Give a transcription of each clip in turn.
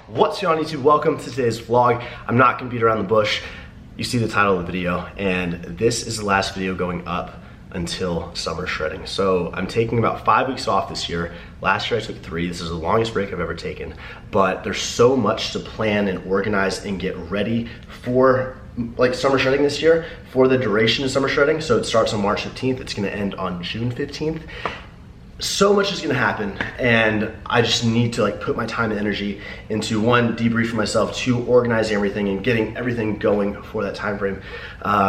What's going on YouTube? Welcome to today's vlog. I'm not gonna beat around the bush. You see the title of the video, and this is the last video going up until summer shredding. So I'm taking about 5 weeks off this year. Last year I took 3. This is the longest break I've ever taken. But there's so much to plan and organize and get ready for like summer shredding this year, for the duration of summer shredding. So it starts on March 15th. It's gonna end on June 15th. So much is gonna happen, and I just need to like put my time and energy into one, debriefing myself, two, organizing everything and getting everything going for that time frame.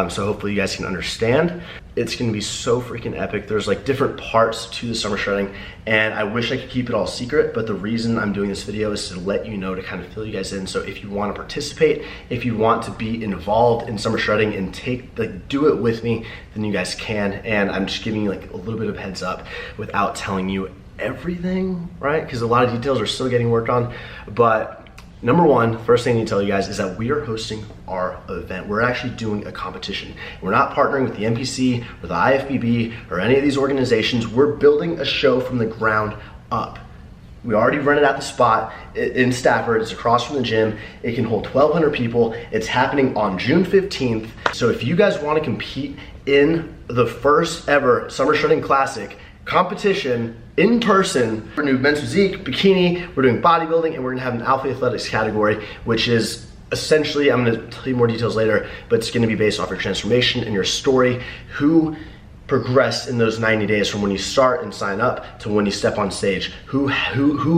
So hopefully you guys can understand. It's gonna be so freaking epic. There's like different parts to the summer shredding, and I wish I could keep it all secret, but the reason I'm doing this video is to let you know, to kind of fill you guys in. So if you want to participate, if you want to be involved in summer shredding and do it with me, then you guys can. And I'm just giving you like a little bit of heads up without telling you everything, right? Because a lot of details are still getting worked on. But number one, first thing I need to tell you guys is that we are hosting our event. We're actually doing a competition. We're not partnering with the NPC or the IFBB or any of these organizations. We're building a show from the ground up. We already rented out the spot in Stafford. It's across from the gym. It can hold 1,200 people. It's happening on June 15th. So if you guys want to compete in the first ever Summer Shredding Classic competition in person, we're gonna do men's physique, bikini, we're doing bodybuilding, and we're gonna have an Alphalete Athletics category, which is essentially, I'm gonna tell you more details later, but it's gonna be based off your transformation and your story, who progressed in those 90 days from when you start and sign up to when you step on stage, who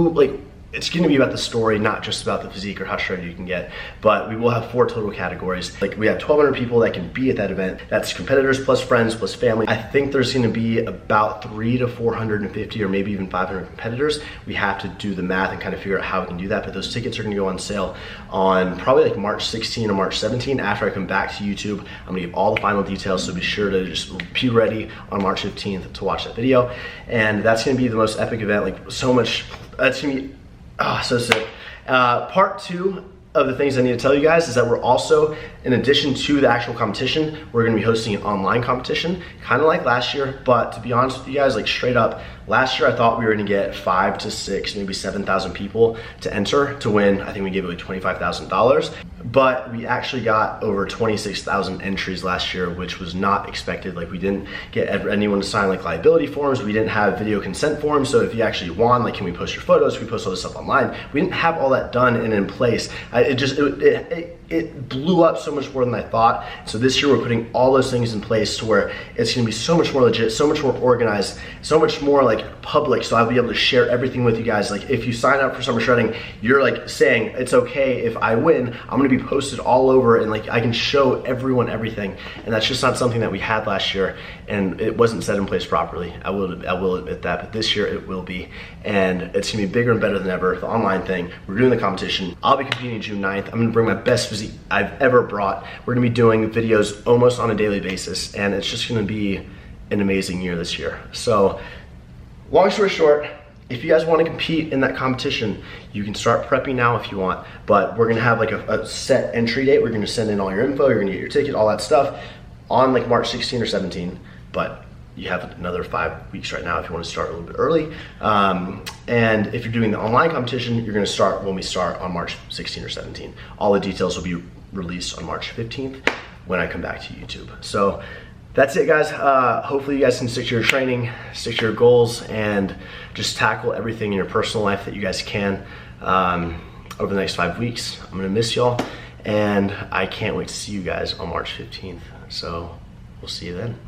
like, it's gonna be about the story, not just about the physique or how shredded you can get. But we will have 4 total categories. Like, we have 1,200 people that can be at that event. That's competitors plus friends plus family. I think there's gonna be about 300 to 450 or maybe even 500 competitors. We have to do the math and kind of figure out how we can do that. But those tickets are gonna go on sale on probably like March 16 or March 17. After I come back to YouTube, I'm gonna give all the final details. So be sure to just be ready on March 15th to watch that video. And that's gonna be the most epic event. Like, so much, that's gonna be, oh, so sick. Part 2 of the things I need to tell you guys is that we're also, in addition to the actual competition, we're gonna be hosting an online competition, kind of like last year. But to be honest with you guys, like straight up, last year I thought we were gonna get 5 to 6, maybe 7,000 people to enter to win. I think we gave away $25,000. But we actually got over 26,000 entries last year, which was not expected. Like, we didn't get anyone to sign like liability forms. We didn't have video consent forms. So if you actually won, like, can we post your photos? Can we post all this stuff online? We didn't have all that done and in place. It blew up so much more than I thought. So this year we're putting all those things in place to where it's gonna be so much more legit, so much more organized, so much more like public. So I'll be able to share everything with you guys. Like, if you sign up for summer shredding, you're like saying, it's okay if I win, I'm gonna be posted all over, and like I can show everyone everything. And that's just not something that we had last year, and it wasn't set in place properly. I will admit that, but this year it will be. And it's gonna be bigger and better than ever. The online thing, we're doing the competition. I'll be competing June 9th. I'm gonna bring my best physique I've ever brought. We're gonna be doing videos almost on a daily basis, and it's just gonna be an amazing year this year. So long story short, if you guys want to compete in that competition, you can start prepping now if you want, but we're gonna have like a set entry date. We're gonna send in all your info, you're gonna get your ticket, all that stuff on like March 16 or 17, but you have another 5 weeks right now if you want to start a little bit early. And if you're doing the online competition, you're gonna start when we start on March 16 or 17. All the details will be released on March 15th when I come back to YouTube. So that's it, guys. Hopefully you guys can stick to your training, stick to your goals, and just tackle everything in your personal life that you guys can over the next 5 weeks. I'm gonna miss y'all, and I can't wait to see you guys on March 15th. So we'll see you then.